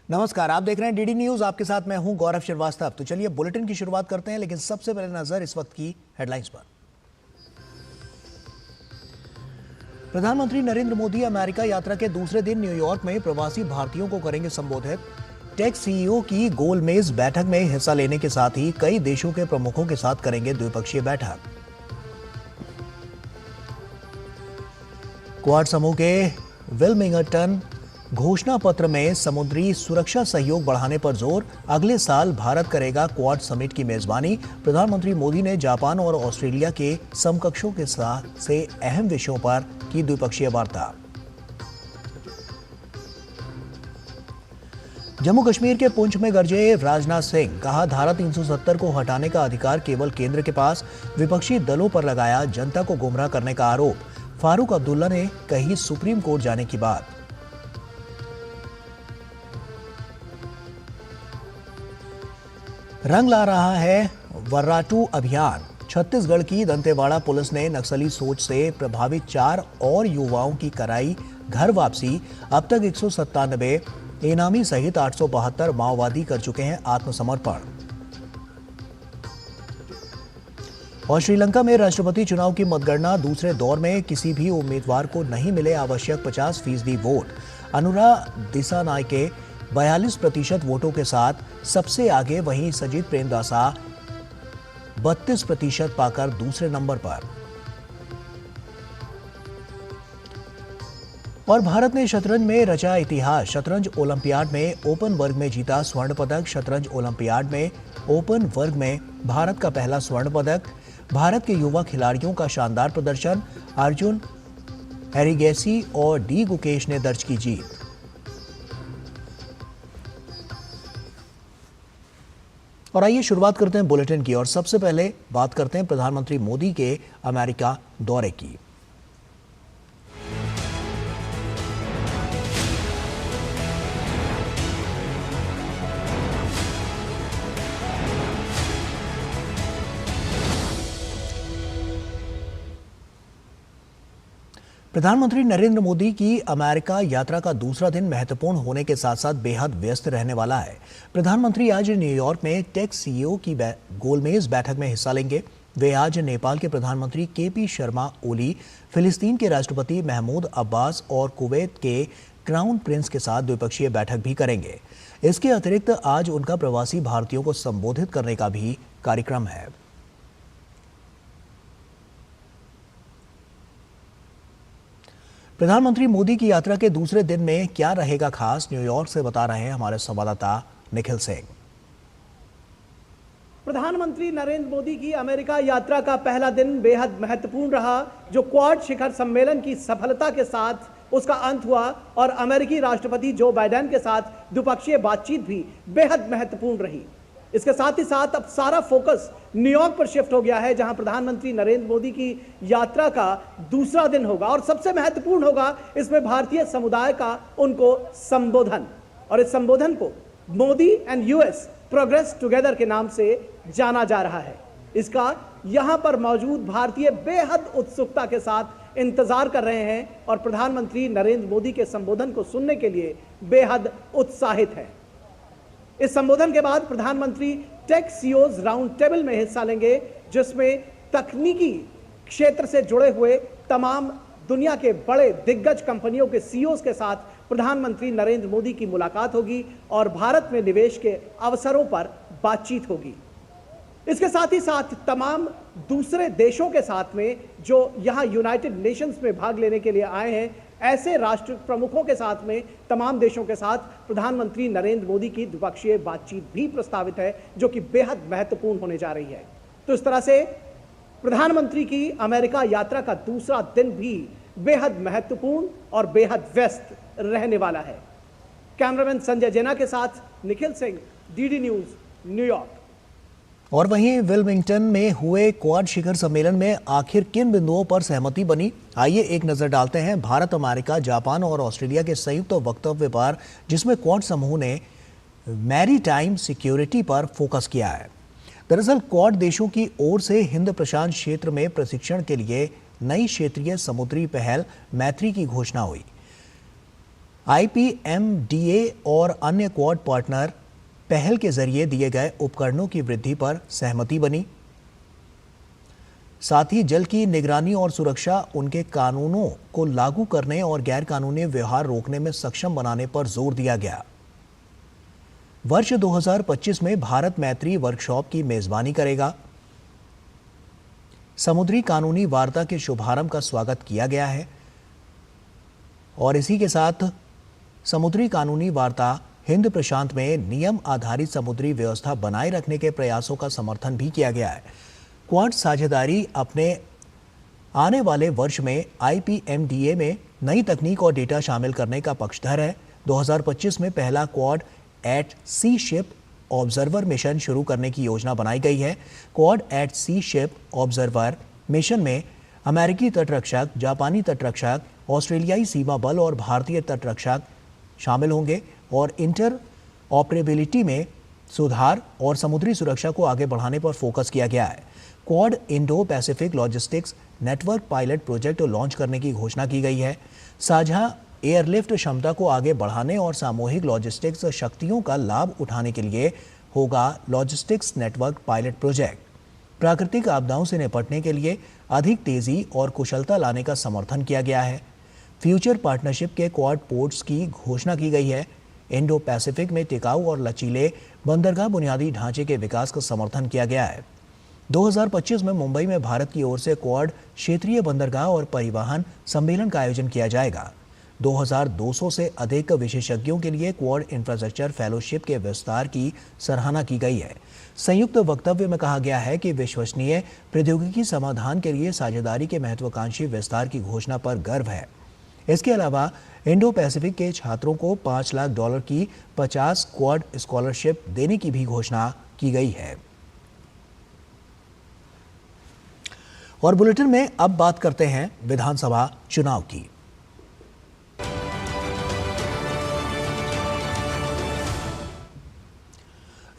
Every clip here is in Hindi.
नमस्कार, आप देख रहे हैं डीडी न्यूज। आपके साथ मैं हूं गौरव श्रीवास्तव। तो चलिए बुलेटिन की शुरुआत करते हैं, लेकिन सबसे पहले नजर इस वक्त की हेडलाइंस पर। प्रधानमंत्री नरेंद्र मोदी अमेरिका यात्रा के दूसरे दिन न्यूयॉर्क में प्रवासी भारतीयों को करेंगे संबोधित। टेक सीईओ की गोलमेज बैठक में हिस्सा लेने के साथ ही कई देशों के प्रमुखों के साथ करेंगे द्विपक्षीय बैठक। क्वाड समूह के विल्मिंगटन घोषणा पत्र में समुद्री सुरक्षा सहयोग बढ़ाने पर जोर। अगले साल भारत करेगा क्वाड समिट की मेजबानी। प्रधानमंत्री मोदी ने जापान और ऑस्ट्रेलिया के समकक्षों के साथ से अहम विषयों पर की द्विपक्षीय वार्ता। जम्मू कश्मीर के पुंछ में गरजे राजनाथ सिंह, कहा धारा 370 को हटाने का अधिकार केवल केंद्र के पास। विपक्षी दलों पर लगाया जनता को गुमराह करने का आरोप। फारूक अब्दुल्ला ने कही सुप्रीम कोर्ट जाने की बात। रंग ला रहा है वर्राटू अभियान। छत्तीसगढ़ की दंतेवाड़ा पुलिस ने नक्सली सोच से प्रभावित 4 और युवाओं की कराई घर वापसी। अब तक 197 इनामी सहित 872 माओवादी कर चुके हैं आत्मसमर्पण। और श्रीलंका में राष्ट्रपति चुनाव की मतगणना दूसरे दौर में किसी भी उम्मीदवार को नहीं मिले आवश्यक 50% वोट। अनुरा दिसानायके 42% वोटों के साथ सबसे आगे, वहीं सजित प्रेमदासा 32% पाकर दूसरे नंबर पर। और भारत ने शतरंज में रचा इतिहास। शतरंज ओलंपियाड में ओपन वर्ग में जीता स्वर्ण पदक। शतरंज ओलंपियाड में ओपन वर्ग में भारत का पहला स्वर्ण पदक। भारत के युवा खिलाड़ियों का शानदार प्रदर्शन। अर्जुन एरिगेसी और डी गुकेश ने दर्ज की जीत। और आइए शुरुआत करते हैं बुलेटिन की, और सबसे पहले बात करते हैं प्रधानमंत्री मोदी के अमेरिका दौरे की। प्रधानमंत्री नरेंद्र मोदी की अमेरिका यात्रा का दूसरा दिन महत्वपूर्ण होने के साथ साथ बेहद व्यस्त रहने वाला है। प्रधानमंत्री आज न्यूयॉर्क में टेक सीईओ की गोलमेज बैठक में हिस्सा लेंगे। वे आज नेपाल के प्रधानमंत्री केपी शर्मा ओली, फिलिस्तीन के राष्ट्रपति महमूद अब्बास और कुवैत के क्राउन प्रिंस के साथ द्विपक्षीय बैठक भी करेंगे। इसके अतिरिक्त आज उनका प्रवासी भारतीयों को संबोधित करने का भी कार्यक्रम है। प्रधानमंत्री मोदी की यात्रा के दूसरे दिन में क्या रहेगा खास, न्यूयॉर्क से बता रहे हैं हमारे संवाददाता निखिल सिंह। प्रधानमंत्री नरेंद्र मोदी की अमेरिका यात्रा का पहला दिन बेहद महत्वपूर्ण रहा। जो क्वाड शिखर सम्मेलन की सफलता के साथ उसका अंत हुआ और अमेरिकी राष्ट्रपति जो बाइडेन के साथ द्विपक्षीय बातचीत भी बेहद महत्वपूर्ण रही। इसके साथ ही साथ अब सारा फोकस न्यूयॉर्क पर शिफ्ट हो गया है, जहां प्रधानमंत्री नरेंद्र मोदी की यात्रा का दूसरा दिन होगा और सबसे महत्वपूर्ण होगा इसमें भारतीय समुदाय का उनको संबोधन। और इस संबोधन को Modi and US progress together के नाम से जाना जा रहा है। इसका यहां पर मौजूद भारतीय बेहद उत्सुकता के साथ इंतजार कर रहे हैं और प्रधानमंत्री नरेंद्र मोदी के संबोधन को सुनने के लिए बेहद उत्साहित है। इस संबोधन के बाद प्रधानमंत्री टेक सीईओज राउंड टेबल में हिस्सा लेंगे, जिसमें तकनीकी क्षेत्र से जुड़े हुए तमाम दुनिया के बड़े दिग्गज कंपनियों के सीईओज के साथ प्रधानमंत्री नरेंद्र मोदी की मुलाकात होगी और भारत में निवेश के अवसरों पर बातचीत होगी। इसके साथ ही साथ तमाम दूसरे देशों के साथ में जो यहां यूनाइटेड नेशंस में भाग लेने के लिए आए हैं, ऐसे राष्ट्र प्रमुखों के साथ में तमाम देशों के साथ प्रधानमंत्री नरेंद्र मोदी की द्विपक्षीय बातचीत भी प्रस्तावित है, जो कि बेहद महत्वपूर्ण होने जा रही है। तो इस तरह से प्रधानमंत्री की अमेरिका यात्रा का दूसरा दिन भी बेहद महत्वपूर्ण और बेहद व्यस्त रहने वाला है। कैमरामैन संजय जैना के साथ Nikhil Singh, DD news, New York. और वहीं विल्मिंगटन में हुए क्वाड शिखर सम्मेलन में आखिर किन बिंदुओं पर सहमति बनी, आइए एक नजर डालते हैं भारत, अमेरिका, जापान और ऑस्ट्रेलिया के संयुक्त वक्तव्य पर, जिसमें क्वाड समूह ने मैरीटाइम सिक्योरिटी पर फोकस किया है। दरअसल क्वाड देशों की ओर से हिंद प्रशांत क्षेत्र में प्रशिक्षण के लिए नई क्षेत्रीय समुद्री पहल मैत्री की घोषणा हुई। IPMDA और अन्य क्वाड पार्टनर पहल के जरिए दिए गए उपकरणों की वृद्धि पर सहमति बनी। साथ ही जल की निगरानी और सुरक्षा, उनके कानूनों को लागू करने और गैर कानूनी व्यवहार रोकने में सक्षम बनाने पर जोर दिया गया। वर्ष 2025 में भारत मैत्री वर्कशॉप की मेजबानी करेगा। समुद्री कानूनी वार्ता के शुभारंभ का स्वागत किया गया है और इसी के साथ समुद्री कानूनी वार्ता हिंद प्रशांत में नियम आधारित समुद्री व्यवस्था बनाए रखने के प्रयासों का समर्थन भी किया गया है। क्वाड साझेदारी अपने आने वाले वर्ष में IPMDA में नई तकनीक और डेटा शामिल करने का पक्षधर है। 2025 में पहला क्वाड एट सी शिप ऑब्जर्वर मिशन शुरू करने की योजना बनाई गई है। क्वाड एट सी शिप ऑब्जर्वर मिशन में अमेरिकी तटरक्षक, जापानी तटरक्षक, ऑस्ट्रेलियाई सीमा बल और भारतीय तटरक्षक शामिल होंगे और इंटर ऑपरेबिलिटी में सुधार और समुद्री सुरक्षा को आगे बढ़ाने पर फोकस किया गया है। Quad Indo Pacific logistics network pilot project launch करने की घोषणा की गई है। साझा एयरलिफ्ट क्षमता को आगे बढ़ाने और सामूहिक लॉजिस्टिक्स शक्तियों का लाभ उठाने के लिए होगा लॉजिस्टिक्स नेटवर्क पायलट प्रोजेक्ट। प्राकृतिक आपदाओं से निपटने के लिए अधिक तेजी और कुशलता लाने का समर्थन किया गया है। फ्यूचर पार्टनरशिप के क्वाड पोर्ट्स की घोषणा की गई है। इंडो पैसिफिक में टिकाऊ और लचीले बंदरगाह बुनियादी ढांचे के विकास का समर्थन किया गया है। 2025 में मुंबई में भारत की ओर से क्वाड क्षेत्रीय बंदरगाह और परिवहन सम्मेलन का आयोजन किया जाएगा। 2200 से अधिक विशेषज्ञों के लिए क्वाड इंफ्रास्ट्रक्चर फेलोशिप के विस्तार की सराहना की गई है। संयुक्त वक्तव्य में कहा गया है कि विश्वसनीय प्रौद्योगिकी समाधान के लिए साझेदारी के महत्वाकांक्षी विस्तार की घोषणा पर गर्व है। इसके अलावा इंडो पैसिफिक के छात्रों को $5 लाख की 50 क्वाड स्कॉलरशिप देने की भी घोषणा की गई है। और बुलेटिन में अब बात करते हैं विधानसभा चुनाव की।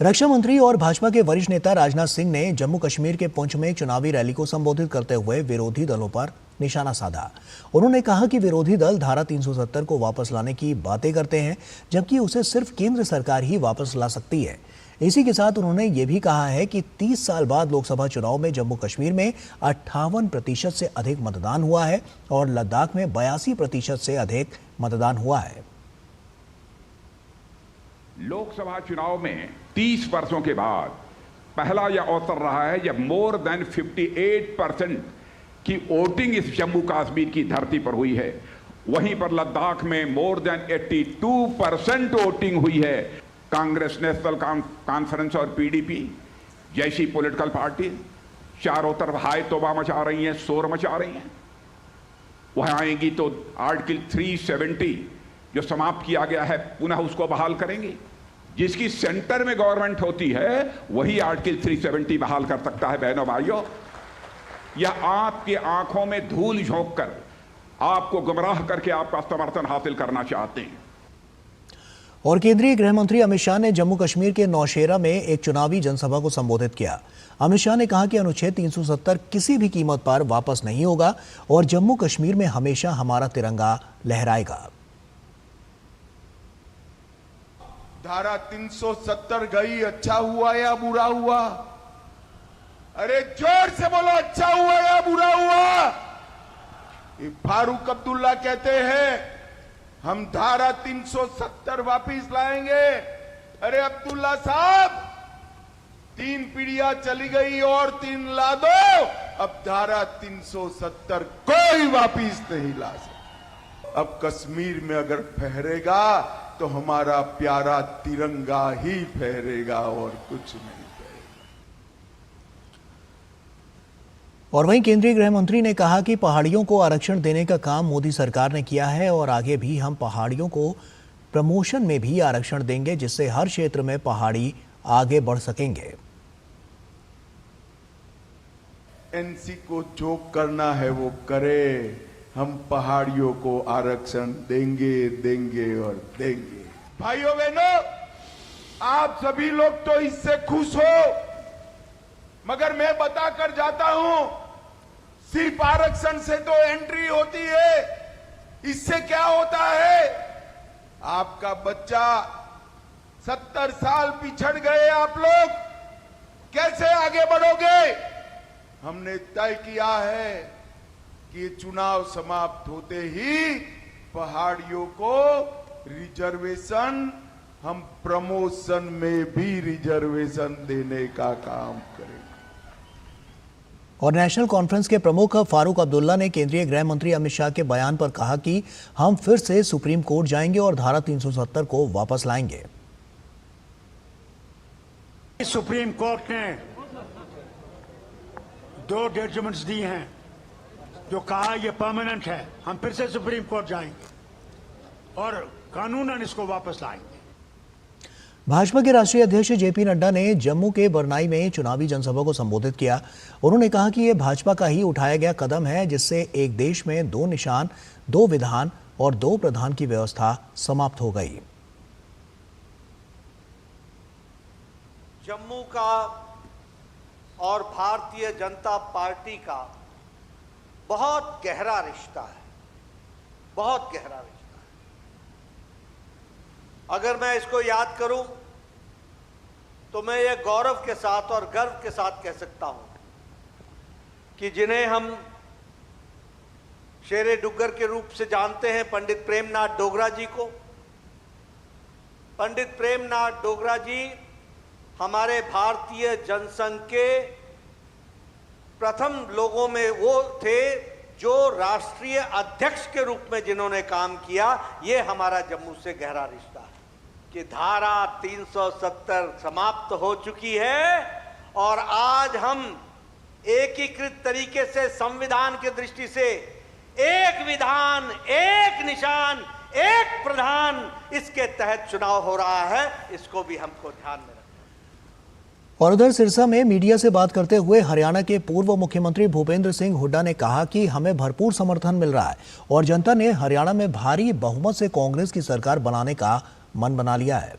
रक्षा मंत्री और भाजपा के वरिष्ठ नेता राजनाथ सिंह ने जम्मू कश्मीर के पुंछ में चुनावी रैली को संबोधित करते हुए विरोधी दलों पर निशाना साधा। उन्होंने कहा कि विरोधी दल धारा 370 को वापस लाने की बातें करते हैं, जबकि उसे सिर्फ केंद्र सरकार ही वापस ला सकती है। इसी के साथ उन्होंने ये भी कहा है कि 30 साल बाद लोकसभा चुनाव में जम्मू कश्मीर में 58% से अधिक मतदान हुआ है और लद्दाख में 82% से अधिक मतदान हुआ है। लोकसभा चुनाव में 30 वर्षों के बाद पहला यह अवसर रहा है जब मोर देन 58% की वोटिंग इस जम्मू कश्मीर की धरती पर हुई है। वहीं पर लद्दाख में मोर देन 82% वोटिंग हुई है। कांग्रेस, नेशनल कॉन्फ्रेंस और PDP जैसी पॉलिटिकल पार्टी चारों तरफ हाय तौबा मचा रही हैं, शोर मचा रही हैं। वह आएंगी तो आर्टिकल 370 जो समाप्त किया गया है पुनः उसको बहाल करेंगी। जिसकी सेंटर में गवर्नमेंट होती है वही आर्टिकल 370 बहाल कर सकता है। बहनों भाइयों, या आपकी आंखों में धूल झोंक कर आपको गुमराह करके आपका समर्थन हासिल करना चाहते हैं। और केंद्रीय गृह मंत्री अमित शाह ने जम्मू कश्मीर के नौशेरा में एक चुनावी जनसभा को संबोधित किया। अमित शाह ने कहा कि अनुच्छेद 370 किसी भी कीमत पर वापस नहीं होगा और जम्मू कश्मीर में हमेशा हमारा तिरंगा लहराएगा। धारा 370 गई, अच्छा हुआ या बुरा हुआ? अरे जोर से बोलो, अच्छा हुआ या बुरा हुआ? फारूक अब्दुल्ला कहते हैं हम धारा 370 वापिस लाएंगे। अरे अब्दुल्ला साहब, 3 पीढ़ियां चली गई और 3 ला दो। अब धारा 370 कोई वापिस नहीं ला सकता। अब कश्मीर में अगर फहरेगा तो हमारा प्यारा तिरंगा ही फहरेगा और कुछ नहीं। और वहीं केंद्रीय गृह मंत्री ने कहा कि पहाड़ियों को आरक्षण देने का काम मोदी सरकार ने किया है और आगे भी हम पहाड़ियों को प्रमोशन में भी आरक्षण देंगे, जिससे हर क्षेत्र में पहाड़ी आगे बढ़ सकेंगे। एनसी को जो करना है वो करे, हम पहाड़ियों को आरक्षण देंगे देंगे और देंगे। भाइयों बहनों, आप सभी लोग तो इससे खुश हो, मगर मैं बताकर जाता हूं, सिर्फ आरक्षण से तो एंट्री होती है। इससे क्या होता है? आपका बच्चा 70 साल पिछड़ गए आप लोग, कैसे आगे बढ़ोगे? हमने तय किया है कि चुनाव समाप्त होते ही पहाड़ियों को रिजर्वेशन, हम प्रमोशन में भी रिजर्वेशन देने का काम करेंगे। और नेशनल कॉन्फ्रेंस के प्रमुख फारूक अब्दुल्ला ने केंद्रीय गृह मंत्री अमित शाह के बयान पर कहा कि हम फिर से सुप्रीम कोर्ट जाएंगे और धारा 370 को वापस लाएंगे। सुप्रीम कोर्ट ने 2 जजमेंट्स दी हैं जो कहा यह परमानेंट है, हम फिर से सुप्रीम कोर्ट जाएंगे और कानूनन इसको वापस लाएंगे। भाजपा के राष्ट्रीय अध्यक्ष जेपी नड्डा ने जम्मू के बरनाई में चुनावी जनसभा को संबोधित किया। उन्होंने कहा कि यह भाजपा का ही उठाया गया कदम है जिससे एक देश में 2 निशान, 2 विधान और 2 प्रधान की व्यवस्था समाप्त हो गई। जम्मू का और भारतीय जनता पार्टी का बहुत गहरा रिश्ता है, बहुत गहरा रिश्ता है। अगर मैं इसको याद करूं तो मैं ये गौरव के साथ और गर्व के साथ कह सकता हूं कि जिन्हें हम शेरे डुग्गर के रूप से जानते हैं, पंडित प्रेमनाथ डोगरा जी को। पंडित प्रेमनाथ डोगरा जी हमारे भारतीय जनसंघ के प्रथम लोगों में वो थे जो राष्ट्रीय अध्यक्ष के रूप में जिन्होंने काम किया। ये हमारा जम्मू से गहरा रिश्ता है कि धारा 370 समाप्त हो चुकी है और आज हम एकीकृत तरीके से संविधान की दृष्टि से एक विधान, एक निशान, एक प्रधान, इसके तहत चुनाव हो रहा है। इसको भी हमको ध्यान में रखना। और उधर सिरसा में मीडिया से बात करते हुए हरियाणा के पूर्व मुख्यमंत्री भूपेंद्र सिंह हुड्डा ने कहा कि हमें भरपूर समर्थन मिल रहा है और जनता ने हरियाणा में भारी बहुमत से कांग्रेस की सरकार बनाने का मन बना लिया है।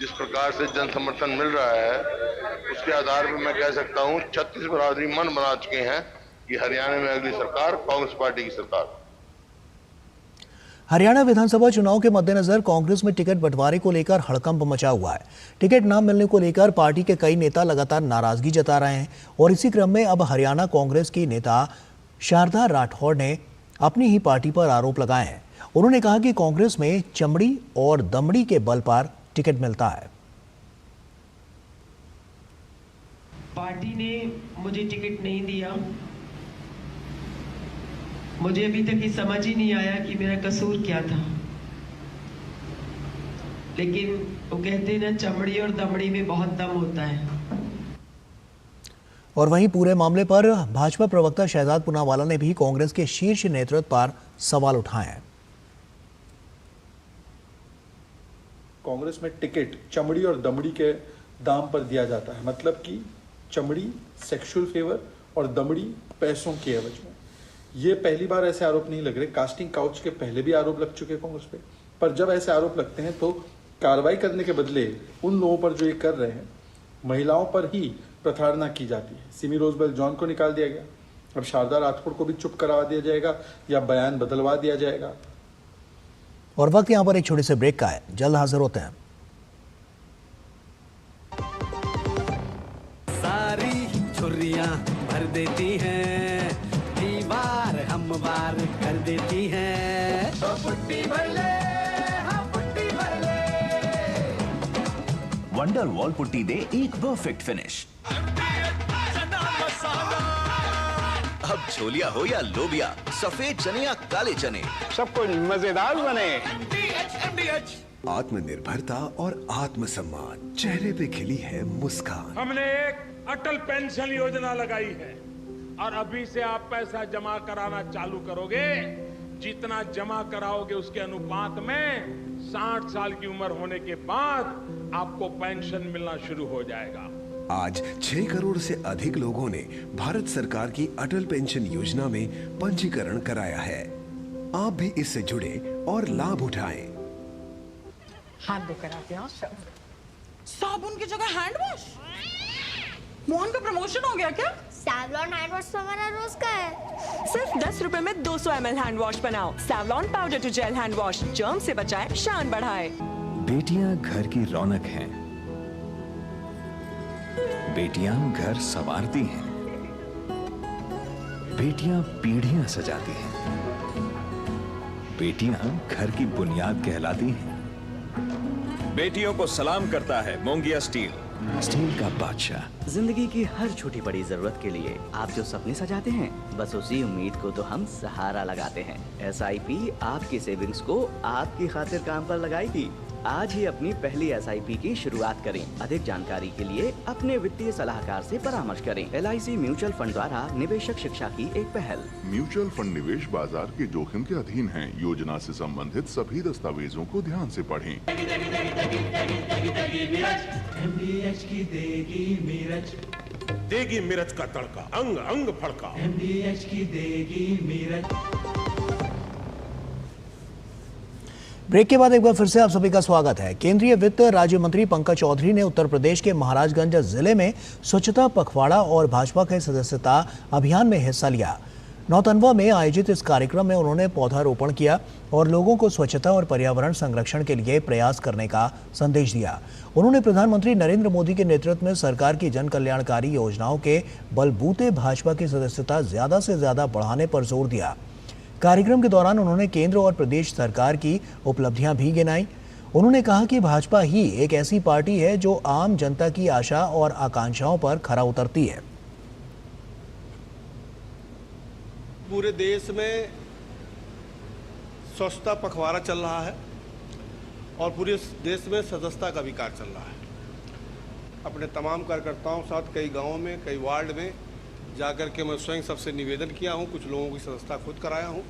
जिस प्रकार से जन समर्थन मिल रहा है उसके आधार पर मैं कह सकता हूं 36 बरादरी मन बना चुके हैं कि हरियाणा में अगली सरकार कांग्रेस पार्टी की सरकार। हरियाणा विधानसभा चुनाव के मद्देनजर कांग्रेस में टिकट बंटवारे को लेकर हड़कंप मचा हुआ है। टिकट न मिलने को लेकर पार्टी के कई नेता लगातार नाराजगी जता रहे हैं और इसी क्रम में अब हरियाणा कांग्रेस की नेता शारदा राठौड़ ने अपनी ही पार्टी पर आरोप लगाए हैं। उन्होंने कहा कि कांग्रेस में चमड़ी और दमड़ी के बल पर टिकट मिलता है। पार्टी ने मुझे टिकट नहीं दिया। मुझे अभी तक ये समझ ही नहीं आया कि मेरा कसूर क्या था। लेकिन वो कहते हैं ना, चमड़ी और दमड़ी में बहुत दम होता है। और वहीं पूरे मामले पर भाजपा प्रवक्ता शहजाद पूनावाला ने भी कांग्रेस के शीर्ष नेतृत्व पर सवाल उठाए हैं। कांग्रेस में टिकट चमड़ी और दमड़ी के दाम पर दिया जाता है, मतलब कि चमड़ी सेक्सुअल फेवर और दमड़ी पैसों के एवज में। ये पहली बार ऐसे आरोप नहीं लग रहे। कास्टिंग काउच के पहले भी आरोप लग चुके कांग्रेस पे, पर जब ऐसे आरोप लगते हैं तो कार्रवाई करने के बदले उन लोगों पर जो ये कर रहे हैं, महिलाओं पर ही प्रताड़ना की जाती है। सिमी रोजबेल जॉन को निकाल दिया गया, अब शारदा राठौड़ को भी चुप करवा दिया जाएगा या बयान बदलवा दिया जाएगा। और वक्त यहां पर एक छोटे से ब्रेक का है, जल्द हाजिर होते हैं। सारी छुर्रियां भर देती हैं, दीवार हमवार कर देती हैं। तो पुट्टी भर ले, हाँ पुट्टी भर ले। वंडर वॉल पुट्टी दे एक परफेक्ट फिनिश। अब छोलिया हो या लोबिया, सफेद चने या काले चने, सबको मजेदार बने। आत्मनिर्भरता और आत्मसम्मान, चेहरे पे खिली है मुस्कान। हमने एक अटल पेंशन योजना लगाई है और अभी से आप पैसा जमा कराना चालू करोगे, जितना जमा कराओगे उसके अनुपात में 60 साल की उम्र होने के बाद आपको पेंशन मिलना शुरू हो जाएगा। आज 6 करोड़ से अधिक लोगों ने भारत सरकार की अटल पेंशन योजना में पंजीकरण कराया है। आप भी इससे जुड़े और लाभ उठाएं। हाथ धोकर आते हैं। साबुन की जगह हैंड वॉश। मोहन का प्रमोशन हो गया क्या? सैवलॉन हैंड वॉश तो हमारा रोज का है। सिर्फ 10 रुपए में 200 ml हैंड वॉश बनाओ। Savlon powder to gel hand wash, germ से बचाए, शान बढ़ाए। बेटियां घर की रौनक हैं। बेटियां घर संवारती हैं। बेटियां पीढ़ियां सजाती हैं। बेटियां घर की बुनियाद कहलाती हैं। बेटियों को सलाम करता है मोंगिया स्टील, स्टील का बादशाह। जिंदगी की हर छोटी बड़ी जरूरत के लिए आप जो सपने सजाते हैं, बस उसी उम्मीद को तो हम सहारा लगाते हैं। SIP आपकी सेविंग्स को आपकी खातिर काम पर लगाएगी। आज ही अपनी पहली SIP की शुरुआत करें। अधिक जानकारी के लिए अपने वित्तीय सलाहकार से परामर्श करें। LIC म्यूचुअल फंड द्वारा निवेशक शिक्षा की एक पहल। म्यूचुअल फंड निवेश बाजार के जोखिम के अधीन है। योजना से संबंधित सभी दस्तावेजों को ध्यान से पढ़ें। MDH की देगी मिर्च, देगी मिर्च का तड़का, अंग अंग फड़का। MDH की देगी मिर्च। ब्रेक के बाद एक बार फिर से आप सभी का स्वागत है। केंद्रीय वित्त राज्य मंत्री पंकज चौधरी ने उत्तर प्रदेश के महाराजगंज जिले में स्वच्छता पखवाड़ा और भाजपा के सदस्यता अभियान में हिस्सा लिया। नौतनवा में आयोजित इस कार्यक्रम में उन्होंने पौधारोपण किया और लोगों को स्वच्छता और पर्यावरण संरक्षण के लिए प्रयास करने का संदेश दिया। उन्होंने प्रधानमंत्री नरेंद्र मोदी के नेतृत्व में सरकार की जन कल्याणकारी योजनाओं के बलबूते भाजपा की सदस्यता ज्यादा से ज्यादा बढ़ाने पर जोर दिया। कार्यक्रम के दौरान उन्होंने केंद्र और प्रदेश सरकार की उपलब्धियां भी गिनाई। उन्होंने कहा कि भाजपा ही एक ऐसी पार्टी है जो आम जनता की आशा और आकांक्षाओं पर खरा उतरती है। पूरे देश में स्वच्छता पखवाड़ा चल रहा है और पूरे देश में सदस्यता का भी कार्य चल रहा है। अपने तमाम कार्यकर्ताओं के साथ कई गांवों में, कई वार्ड में जाकर के मैं स्वयं सबसे निवेदन किया हूं। कुछ लोगों की सदस्यता खुद कराया हूं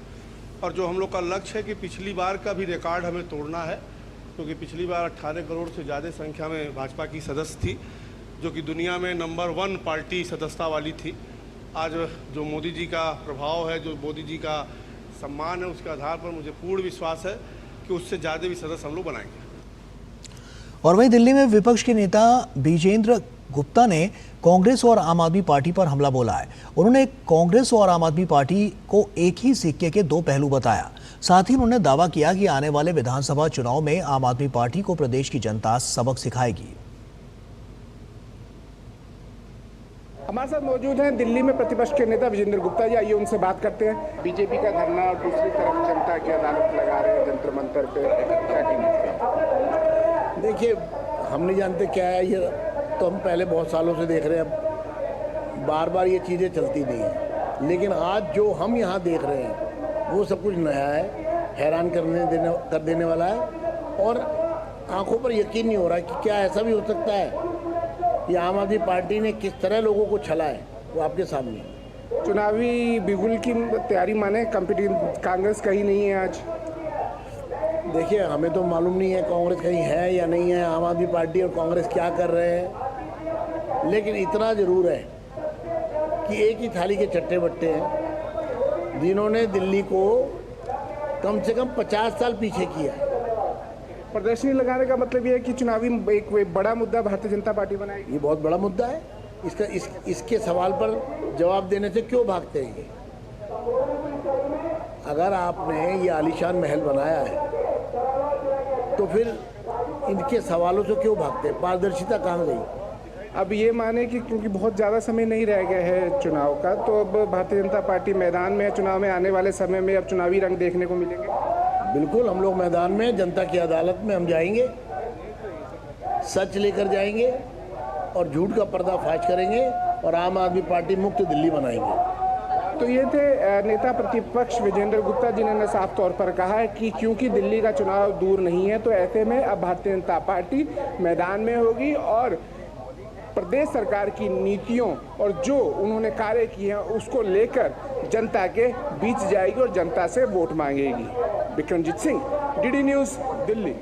और जो हम लोग का लक्ष्य है कि पिछली बार का भी रिकॉर्ड हमें तोड़ना है, क्योंकि पिछली बार 18 करोड़ से ज़्यादा संख्या में भाजपा की सदस्य थी, जो कि दुनिया में नंबर 1 पार्टी सदस्यता वाली थी। आज जो मोदी जी का प्रभाव है, जो मोदी जी का सम्मान है, उसके आधार पर मुझे पूर्ण विश्वास है कि उससे ज़्यादा भी सदस्य हम लोग बनाएंगे। और वहीं दिल्ली में विपक्ष के नेता बीजेंद्र गुप्ता ने कांग्रेस और आम आदमी पार्टी पर हमला बोला है। उन्होंने कांग्रेस और आम आदमी पार्टी को एक ही सिक्के के दो पहलू बताया। साथ ही उन्होंने दावा किया कि आने वाले विधानसभा चुनाव में आम आदमी पार्टी को प्रदेश की जनता सबक सिखाएगी। हमारे साथ मौजूद हैं दिल्ली में प्रतिपक्ष के नेता विजेंद्र गुप्ता जी। आइए उनसे बात करते हैं। बीजेपी का धरना और दूसरी तरफ जनता की अदालत लगा रहे हैं जंतर मंतर पे, क्या कहना? देखिए, हम नहीं जानते क्या है ये, तो हम पहले बहुत सालों से देख रहे हैं। अब बार बार ये चीज़ें चलती नहीं हैं, लेकिन आज जो हम यहाँ देख रहे हैं वो सब कुछ नया है, हैरान कर देने वाला है और आंखों पर यकीन नहीं हो रहा कि क्या ऐसा भी हो सकता है कि आम आदमी पार्टी ने किस तरह लोगों को छला है, वो आपके सामने। चुनावी बिगुल की तैयारी माने कांग्रेस कहीं नहीं है आज। देखिए, हमें तो मालूम नहीं है कांग्रेस कहीं है या नहीं है, आम आदमी पार्टी और कांग्रेस क्या कर रहे हैं, लेकिन इतना ज़रूर है कि एक ही थाली के चट्टे बट्टे हैं जिन्होंने दिल्ली को कम से कम 50 साल पीछे किया है। प्रदर्शनी लगाने का मतलब ये है कि चुनावी एक बड़ा मुद्दा भारतीय जनता पार्टी बनाएगी। ये बहुत बड़ा मुद्दा है। इसके सवाल पर जवाब देने से क्यों भागते हैं ये? अगर आपने ये आलीशान महल बनाया है तो फिर इनके सवालों से क्यों भागते हैं? पारदर्शिता कहाँ गई? अब ये माने कि क्योंकि बहुत ज़्यादा समय नहीं रह गया है चुनाव का, तो अब भारतीय जनता पार्टी मैदान में है। चुनाव में आने वाले समय में अब चुनावी रंग देखने को मिलेंगे। बिल्कुल, हम लोग मैदान में जनता की अदालत में हम जाएंगे, सच लेकर जाएंगे और झूठ का पर्दाफाश करेंगे और आम आदमी पार्टी मुक्त दिल्ली बनाएंगे। तो ये थे नेता प्रतिपक्ष विजेंद्र गुप्ता, जिन्होंने साफ तौर पर कहा है कि क्योंकि दिल्ली का चुनाव दूर नहीं है, तो ऐसे में अब भारतीय जनता पार्टी मैदान में होगी और प्रदेश सरकार की नीतियों और जो उन्होंने कार्य किए हैं उसको लेकर जनता के बीच जाएगी और जनता से वोट मांगेगी। Vikramjit Singh, DD news, Delhi.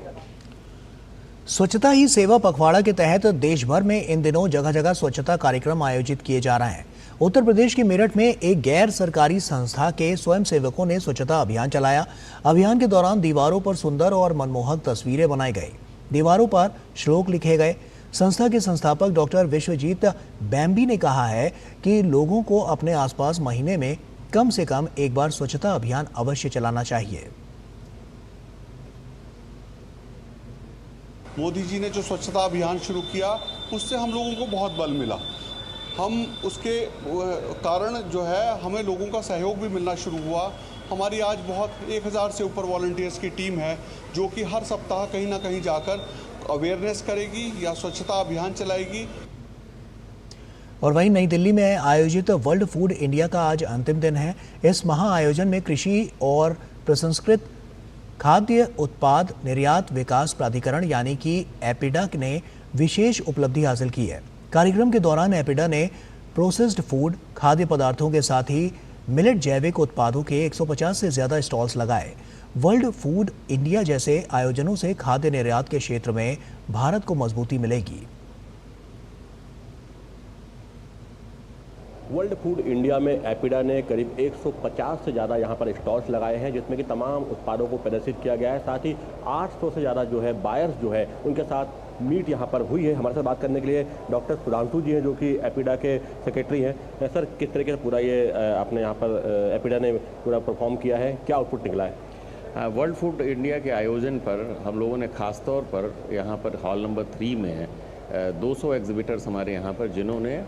स्वच्छता ही सेवा पखवाड़ा के तहत देश भर में इन दिनों जगह जगह स्वच्छता कार्यक्रम आयोजित किए जा रहे हैं। उत्तर प्रदेश के मेरठ में एक गैर सरकारी संस्था के स्वयंसेवकों ने स्वच्छता अभियान चलाया। अभियान के दौरान दीवारों पर सुंदर और मनमोहक तस्वीरें बनाई गई। दीवारों पर श्लोक लिखे गए। संस्था के संस्थापक डॉक्टर विश्वजीत बैम्बी ने कहा है कि लोगों को अपने आसपास महीने में कम से कम एक बार स्वच्छता अभियान अवश्य चलाना चाहिए। मोदी जी ने जो स्वच्छता अभियान शुरू किया उससे हम लोगों को बहुत बल मिला। हम उसके कारण जो है हमें लोगों का सहयोग भी मिलना शुरू हुआ। हमारी आज बहुत 1000 से ऊपर वॉलंटियर्स की टीम है जो कि हर सप्ताह कहीं ना कहीं जाकर अवेयरनेस करेगी या स्वच्छता अभियान चलाएगी। और वहीं नई दिल्ली में आयोजित वर्ल्ड फूड इंडिया का आज अंतिम दिन है। इस महाआयोजन में कृषि और प्रसंस्कृत खाद्य उत्पाद निर्यात विकास प्राधिकरण यानी कि एपिडा ने विशेष उपलब्धि हासिल की है। कार्यक्रम के दौरान एपिडा ने प्रोसेस्ड फूड खाद्य पदार्थों के साथ ही मिलेट जैविक उत्पादों के 150 से ज्यादा स्टॉल्स लगाए। वर्ल्ड फूड इंडिया जैसे आयोजनों से खाद्य निर्यात के क्षेत्र में भारत को मजबूती मिलेगी। वर्ल्ड फूड इंडिया में एपिडा ने करीब 150 से ज़्यादा यहाँ पर स्टॉल्स लगाए हैं जिसमें कि तमाम उत्पादों को प्रदर्शित किया गया है। साथ ही 800 से ज़्यादा जो है बायर्स जो है उनके साथ मीट यहाँ पर हुई है। हमारे साथ बात करने के लिए डॉक्टर सुधांशु जी हैं जो कि एपिडा के सेक्रेटरी हैं। सर, किस तरीके से पूरा ये आपने यहाँ पर एपिडा ने पूरा परफॉर्म किया है, क्या आउटपुट निकला है? वर्ल्ड फूड इंडिया के आयोजन पर हम लोगों ने ख़ास तौर पर यहाँ पर हॉल नंबर 3 में 200 एग्जिबिटर्स हमारे यहाँ पर जिन्होंने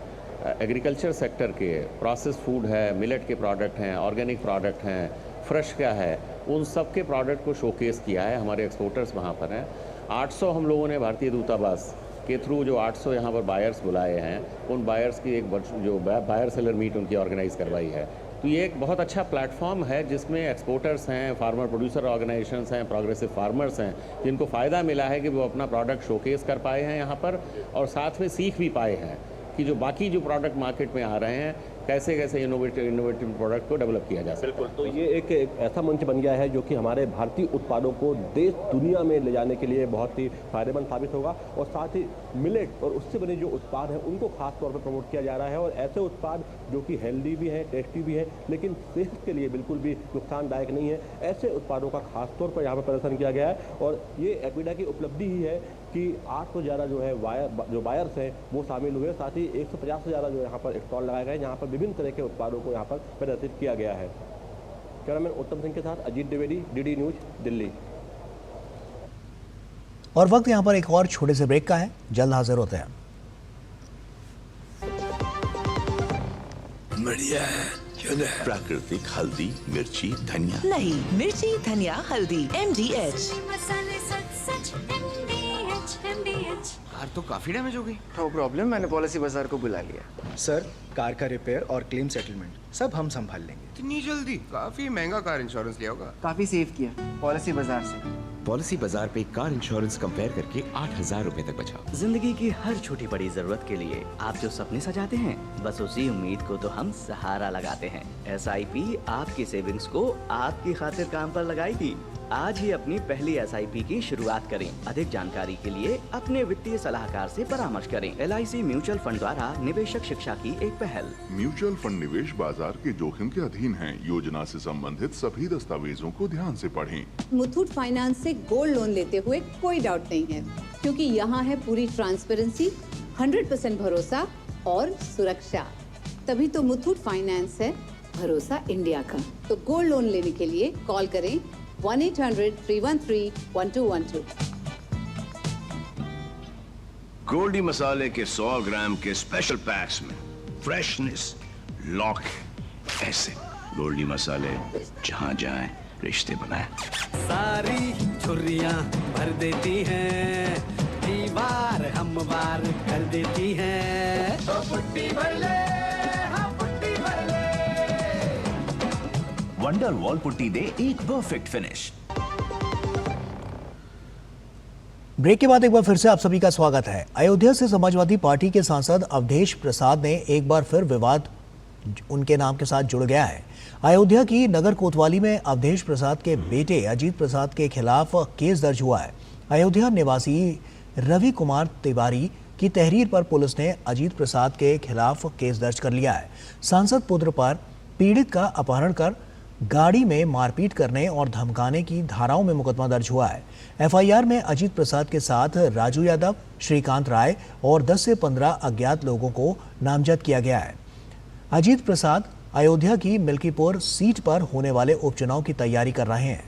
एग्रीकल्चर सेक्टर के प्रोसेस फूड है, मिलेट के प्रोडक्ट हैं, ऑर्गेनिक प्रोडक्ट हैं, फ्रेश का है, उन सब के प्रोडक्ट को शोकेस किया है। हमारे एक्सपोर्टर्स वहाँ पर हैं। 800 हम लोगों ने भारतीय दूतावास के थ्रू जो 800 यहाँ पर बायर्स बुलाए हैं, उन बायर्स की एक जो बायर सेलर मीट उनकी ऑर्गेनाइज करवाई है। तो ये एक बहुत अच्छा प्लेटफॉर्म है जिसमें एक्सपोर्टर्स हैं, फार्मर प्रोड्यूसर ऑर्गेनाइजेशंस हैं, प्रोग्रेसिव फार्मर्स हैं, जिनको फ़ायदा मिला है कि वो अपना प्रोडक्ट शोकेस कर पाए हैं यहाँ पर और साथ में सीख भी पाए हैं कि जो बाकी जो प्रोडक्ट मार्केट में आ रहे हैं कैसे कैसे इनोवेटिव प्रोडक्ट को डेवलप किया जा सकता है। बिल्कुल, तो ये एक ऐसा मंच बन गया है जो कि हमारे भारतीय उत्पादों को देश दुनिया में ले जाने के लिए बहुत ही फायदेमंद साबित होगा और साथ ही मिलेट और उससे बने जो उत्पाद हैं उनको खास तौर पर प्रमोट किया जा रहा है और ऐसे उत्पाद जो कि हेल्दी भी हैं, टेस्टी भी हैं, लेकिन सेहत के लिए बिल्कुल भी नुकसानदायक नहीं है, ऐसे उत्पादों का खास तौर पर यहाँ पर प्रदर्शन किया गया है। और ये एपिडा की उपलब्धि ही है कि 800 ज़्यादा जो है बायर्स हैं वो शामिल हुए, साथ ही 150 से ज़्यादा जो यहाँ पर स्टॉल लगाए गए जहाँ पर विभिन्न तरह के उत्पादों को यहाँ पर प्रदर्शित किया गया है। कैमरामैन उत्तम सिंह के साथ अजीत द्विवेदी, डीडी न्यूज, दिल्ली। और वक्त यहाँ पर एक और छोटे से ब्रेक का है, जल्द हाजिर होते हैं। बढ़िया है, प्राकृतिक हल्दी, मिर्ची, धनिया। नहीं, मिर्ची, धनिया, हल्दी, MDH। कार तो काफी डैमेज हो गई। नो प्रॉब्लम, मैंने पॉलिसी बाजार को बुला लिया। सर, कार का रिपेयर और क्लेम सेटलमेंट सब हम संभाल लेंगे। इतनी जल्दी? काफी महंगा कार इंश्योरेंस लिया होगा। काफी सेव किया पॉलिसी बाजार से। पॉलिसी बाजार पे कार इंश्योरेंस कंपेयर करके 8000 रुपए तक बचाओ। जिंदगी की हर छोटी बड़ी जरूरत के लिए आप जो सपने सजाते हैं, बस उसी उम्मीद को तो हम सहारा लगाते हैं। SIP आपकी सेविंग्स को आपकी खातिर काम पर लगाएगी। आज ही अपनी पहली SIP की शुरुआत करें। अधिक जानकारी के लिए अपने वित्तीय सलाहकार से परामर्श करें। LIC म्यूचुअल फंड द्वारा निवेशक शिक्षा की एक पहल। म्यूचुअल फंड निवेश बाजार के जोखिम के अधीन है। योजना से संबंधित सभी दस्तावेजों को ध्यान से पढ़ें। मुथूट फाइनेंस से गोल्ड लोन लेते हुए कोई डाउट नहीं है, क्योंकि यहाँ है पूरी ट्रांसपेरेंसी, 100% भरोसा और सुरक्षा। तभी तो मुथूट फाइनेंस है भरोसा इंडिया का। तो गोल्ड लोन लेने के लिए कॉल करें 1-800-313-1212। गोल्डी मसाले के 100 ग्राम के स्पेशल पैक्स में फ्रेशनेस लॉक ऐसे गोल्डी मसाले जहां जाएं रिश्ते बनाए। सारी छुर्रियां भर देती हैं, दीवार हम वार कर देती हैं। तो पुट्टी भर ले, हाँ पुट्टी भर ले। वंडर वॉल पुट्टी दे एक परफेक्ट फिनिश। ब्रेक के बाद एक बार फिर से आप सभी का स्वागत है। अयोध्या से समाजवादी पार्टी के सांसद अवधेश प्रसाद ने एक बार फिर विवाद उनके नाम के साथ जुड़ गया है। अयोध्या की नगर कोतवाली में अवधेश प्रसाद के बेटे अजीत प्रसाद के खिलाफ केस दर्ज हुआ है। अयोध्या निवासी रवि कुमार तिवारी की तहरीर पर पुलिस ने अजीत प्रसाद के खिलाफ केस दर्ज कर लिया है। सांसद पुत्र पर पीड़ित का अपहरण कर गाड़ी में मारपीट करने और धमकाने की धाराओं में मुकदमा दर्ज हुआ है। एफआईआर में अजीत प्रसाद के साथ राजू यादव, श्रीकांत राय और 10 से 15 अज्ञात लोगों को नामजद किया गया है। अजीत प्रसाद अयोध्या की मिल्कीपुर सीट पर होने वाले उपचुनाव की तैयारी कर रहे हैं।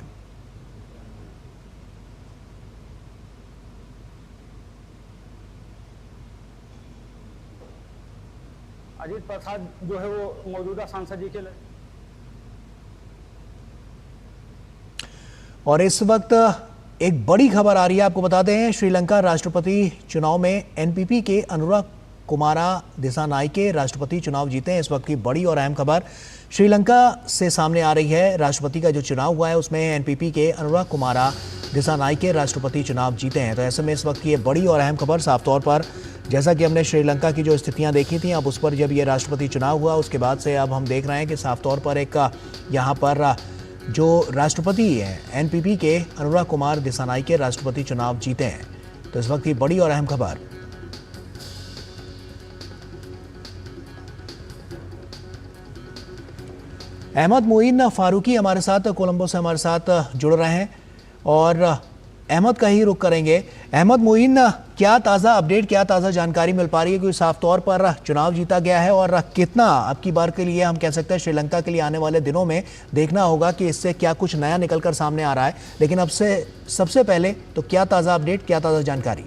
अजीत प्रसाद जो है वो मौजूदा सांसद जी के लिए। और इस वक्त एक बड़ी खबर आ रही है, आपको बता दें श्रीलंका राष्ट्रपति चुनाव में एनपीपी के अनुराग कुमारा दिसानायके राष्ट्रपति चुनाव जीते हैं। इस वक्त की बड़ी और अहम खबर श्रीलंका से सामने आ रही है। राष्ट्रपति का जो चुनाव हुआ है उसमें एनपीपी के अनुराग कुमारा दिसानायके राष्ट्रपति चुनाव जीते हैं। तो ऐसे में इस वक्त की ये बड़ी और अहम खबर साफ तौर पर, जैसा कि हमने श्रीलंका की जो स्थितियां देखी थी, अब उस पर जब ये राष्ट्रपति चुनाव हुआ उसके बाद से अब हम देख रहे हैं कि साफ तौर पर एक यहाँ पर जो राष्ट्रपति हैं एनपीपी के अनुराग कुमार दिसानायके राष्ट्रपति चुनाव जीते हैं। तो इस वक्त की बड़ी और अहम खबर। अहमद मोइन फारूकी हमारे साथ कोलंबो से हमारे साथ जुड़ रहे हैं और अहमद का ही रुख करेंगे। अहमद मोइन, क्या ताज़ा अपडेट, क्या ताज़ा जानकारी मिल पा रही है? क्योंकि साफ तौर पर चुनाव जीता गया है और कितना अब की बार के लिए हम कह सकते हैं श्रीलंका के लिए आने वाले दिनों में देखना होगा कि इससे क्या कुछ नया निकलकर सामने आ रहा है। लेकिन अब से सबसे पहले तो क्या ताज़ा अपडेट, क्या ताज़ा जानकारी?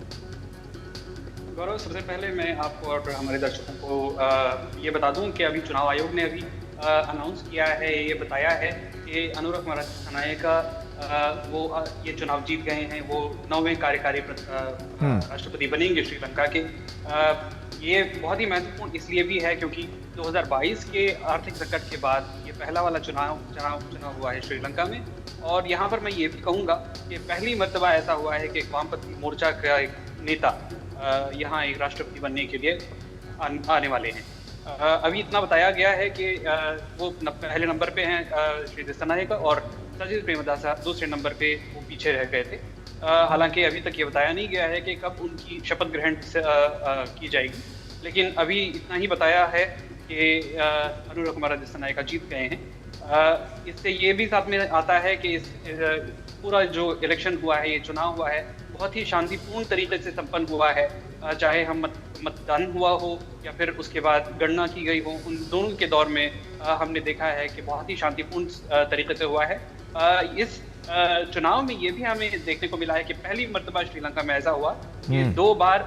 गौरव, सबसे पहले मैं आपको और हमारे दर्शकों को ये बता दूं कि अभी चुनाव आयोग ने अभी अनाउंस किया है, ये बताया है कि अनुराग कुमार दिसानायके वो ये चुनाव जीत गए हैं। वो 9वें कार्यकारी राष्ट्रपति बनेंगे श्रीलंका के। ये बहुत ही महत्वपूर्ण इसलिए भी है क्योंकि 2022 के आर्थिक संकट के बाद ये पहला वाला चुनाव हुआ है श्रीलंका में। और यहाँ पर मैं ये भी कहूँगा कि पहली मर्तबा ऐसा हुआ है कि वामपंथी मोर्चा का एक नेता यहाँ एक राष्ट्रपति बनने के लिए आने वाले हैं। अभी इतना बताया गया है कि वो पहले नंबर पे हैं श्री दिसानायके और सजित प्रेमदासा दूसरे नंबर पे वो पीछे रह गए थे। हालांकि अभी तक ये बताया नहीं गया है कि कब उनकी शपथ ग्रहण की जाएगी, लेकिन अभी इतना ही बताया है कि अनुराग कुमार दिसानायके जीत गए हैं। इससे ये भी साथ में आता है कि इस पूरा जो इलेक्शन हुआ है, ये चुनाव हुआ है, बहुत ही शांतिपूर्ण तरीके से संपन्न हुआ है। चाहे हम मतदान हुआ हो या फिर उसके बाद गणना की गई हो, उन दोनों के दौर में हमने देखा है कि बहुत ही शांतिपूर्ण तरीके से हुआ है। इस चुनाव में ये भी हमें देखने को मिला है कि पहली मर्तबा श्रीलंका में ऐसा हुआ कि 2 बार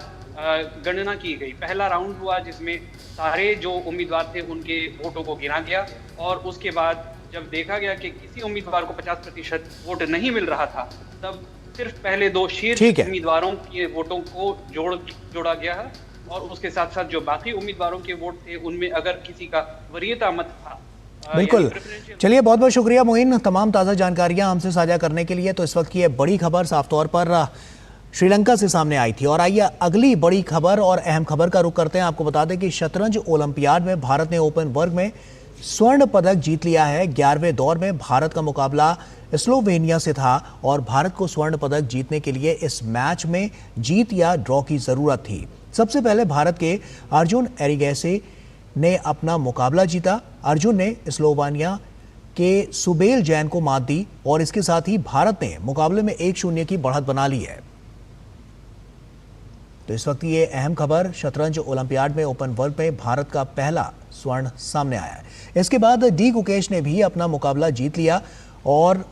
गणना की गई। पहला राउंड हुआ जिसमें सारे जो उम्मीदवार थे उनके वोटों को गिना गया और उसके बाद जब देखा गया कि किसी उम्मीदवार को 50% वोट नहीं मिल रहा था, तब सिर्फ पहले 2 शीर्ष उम्मीदवारों के वोटों को जोड़ा गया है और उसके साथ साथ जो बाकी उम्मीदवारों के वोट थे उनमें अगर किसी का वरीयता मत था। बिल्कुल, चलिए बहुत बहुत शुक्रिया मोइन तमाम ताज़ा जानकारियां हमसे साझा करने के लिए। तो इस वक्त की ये बड़ी खबर साफ तौर पर श्रीलंका से सामने आई थी। और आइए अगली बड़ी खबर और अहम खबर का रुख करते हैं। आपको बता दें कि शतरंज ओलंपियाड में भारत ने ओपन वर्ग में स्वर्ण पदक जीत लिया है। 11वें दौर में भारत का मुकाबला स्लोवेनिया से था और भारत को स्वर्ण पदक जीतने के लिए इस मैच में जीत या ड्रॉ की जरूरत थी। सबसे पहले भारत के अर्जुन एरिगैसे ने अपना मुकाबला जीता। अर्जुन ने स्लोवेनिया के सुबेल जैन को मात दी और इसके साथ ही भारत ने मुकाबले में 1-0 की बढ़त बना ली है। तो इस वक्त ये अहम खबर, शतरंज ओलंपियाड में ओपन वर्ग में भारत का पहला स्वर्ण सामने आया है। इसके बाद डी गुकेश ने भी अपना मुकाबला जीत लिया और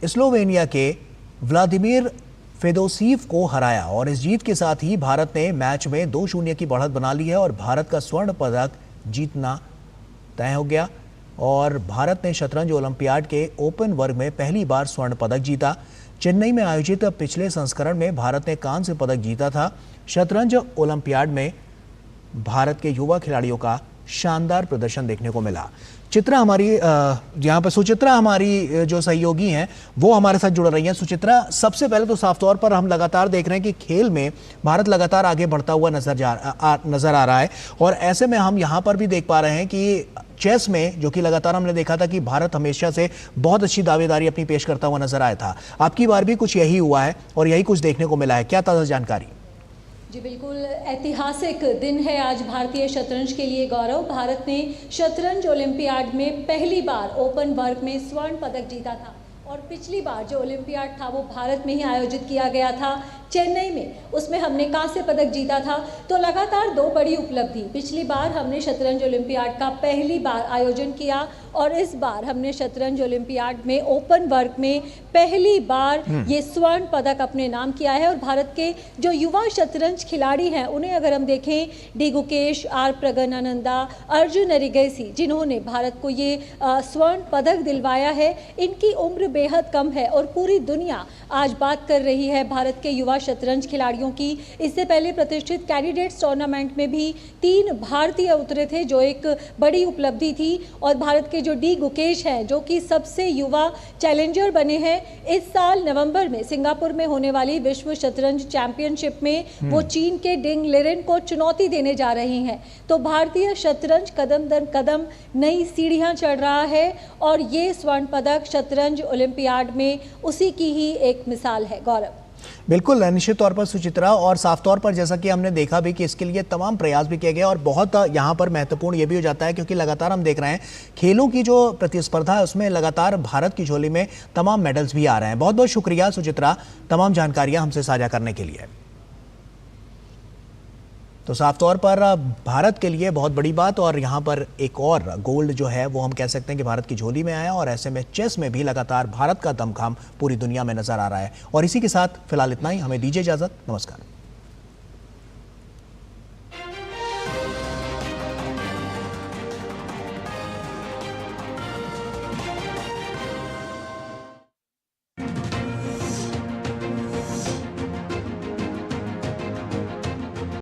स्लोवेनिया के व्लादिमीर फेदोसीव को हराया और इस जीत के साथ ही भारत ने मैच में 2-0 की बढ़त बना ली है और भारत का स्वर्ण पदक जीतना तय हो गया। और भारत ने शतरंज ओलंपियाड के ओपन वर्ग में पहली बार स्वर्ण पदक जीता। चेन्नई में आयोजित पिछले संस्करण में भारत ने कांस्य पदक जीता था। शतरंज ओलंपियाड में भारत के युवा खिलाड़ियों का शानदार प्रदर्शन देखने को मिला। चित्रा हमारी यहाँ पर सुचित्रा हमारी जो सहयोगी हैं वो हमारे साथ जुड़ रही हैं। सुचित्रा, सबसे पहले तो साफ तौर पर हम लगातार देख रहे हैं कि खेल में भारत लगातार आगे बढ़ता हुआ नजर आ रहा है और ऐसे में हम यहाँ पर भी देख पा रहे हैं कि चेस में जो कि लगातार हमने देखा था कि भारत हमेशा से बहुत अच्छी दावेदारी अपनी पेश करता हुआ नजर आया था, आपकी बार भी कुछ यही हुआ है और यही कुछ देखने को मिला है। क्या ताज़ा जानकारी? जी बिल्कुल, ऐतिहासिक दिन है आज भारतीय शतरंज के लिए गौरव। भारत ने शतरंज ओलंपियाड में पहली बार ओपन वर्ग में स्वर्ण पदक जीता था और पिछली बार जो ओलंपियाड था वो भारत में ही आयोजित किया गया था चेन्नई में, उसमें हमने कांस्य पदक जीता था। तो लगातार दो बड़ी उपलब्धि, पिछली बार हमने शतरंज ओलंपियाड का पहली बार आयोजन किया और इस बार हमने शतरंज ओलंपियाड में ओपन वर्ग में पहली बार ये स्वर्ण पदक अपने नाम किया है। और भारत के जो युवा शतरंज खिलाड़ी हैं उन्हें अगर हम देखें, डी गुकेश, आर प्रगनानंदा, अर्जुन एरिगैसी, जिन्होंने भारत को ये स्वर्ण पदक दिलवाया है, इनकी उम्र बेहद कम है और पूरी दुनिया आज बात कर रही है भारत के युवा शतरंज खिलाड़ियों की। इससे पहले प्रतिष्ठित कैंडिडेट्स टूर्नामेंट में भी 3 भारतीय उतरे थे, जो एक बड़ी उपलब्धि थी। और भारत के जो डी गुकेश हैं, जो कि सबसे युवा चैलेंजर बने हैं, इस साल नवंबर में सिंगापुर में होने वाली विश्व शतरंज चैंपियनशिप में वो चीन के डिंग लिरेन को चुनौती देने जा रही हैं। तो भारतीय शतरंज कदम दर कदम नई सीढ़ियां चढ़ रहा है और ये स्वर्ण पदक शतरंज ओलंपियाड में उसी की ही एक मिसाल है। गौरव, बिल्कुल, निश्चित तौर पर सुचित्रा, और साफ तौर पर जैसा कि हमने देखा भी कि इसके लिए तमाम प्रयास भी किए गए और बहुत यहाँ पर महत्वपूर्ण ये भी हो जाता है क्योंकि लगातार हम देख रहे हैं खेलों की जो प्रतिस्पर्धा है उसमें लगातार भारत की झोली में तमाम मेडल्स भी आ रहे हैं। बहुत बहुत शुक्रिया सुचित्रा, तमाम जानकारियां हमसे साझा करने के लिए। तो साफ तौर पर भारत के लिए बहुत बड़ी बात, और यहाँ पर एक और गोल्ड जो है वो हम कह सकते हैं कि भारत की झोली में आया और ऐसे में चेस में भी लगातार भारत का दमखम पूरी दुनिया में नजर आ रहा है। और इसी के साथ फिलहाल इतना ही, हमें दीजिए इजाजत, नमस्कार।